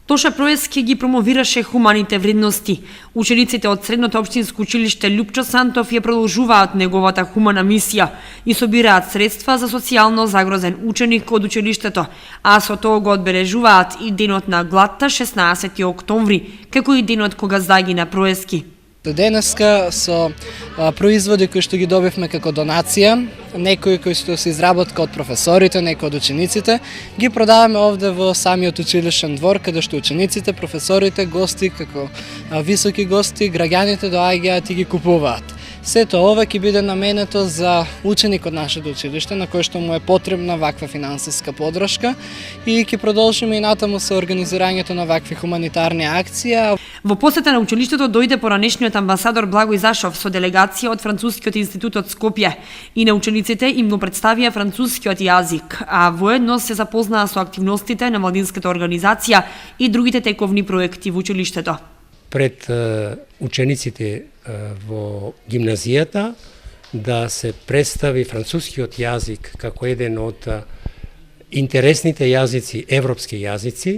Тоша Проески ги промовираше хуманите вредности. Учениците од Средното општинско училиште Лјупчо Сантов ја продолжуваат неговата хумана мисија и собираат средства за социјално загрозен ученик од училиштето, а со тоа го одбележуваат и денот на гладта 16 октомври, како и денот кога загина Проески. Денеска со производи кои што ги добивме како донација, некои кои што се изработка од професорите, некои од учениците, ги продаваме овде во самиот училишен двор, каде што учениците, професорите, гости, како високи гости, граѓаните доаѓаат и ги купуваат. Сето ова ќе биде наменето за ученик од нашето училиште, на кој што му е потребна ваква финансиска подршка и ќе продолжиме и натаму со организирањето на вакви хуманитарни акции. Во посета на училиштето дојде поранешниот амбасадор Благој Зашов со делегација од Францускиот институт од Скопје и на учениците им го представија францускиот јазик, а воедно се запознаа со активностите на младинската организација и другите тековни проекти во училиштето. Пред учениците во гимназијата да се представи францускиот јазик како еден од интересните јазици, европски јазици,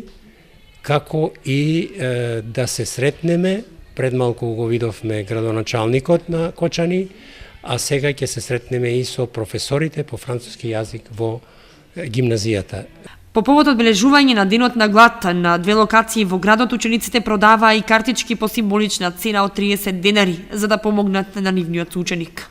како и да се сретнеме, пред малку го видовме градоначалникот на Кочани, а сега ќе се сретнеме и со професорите по француски јазик во гимназијата. По повод одбележување на денот на гладта на две локации во градот, учениците продаваа и картички по символична цена од 30 денари за да помогнат на нивниот ученик.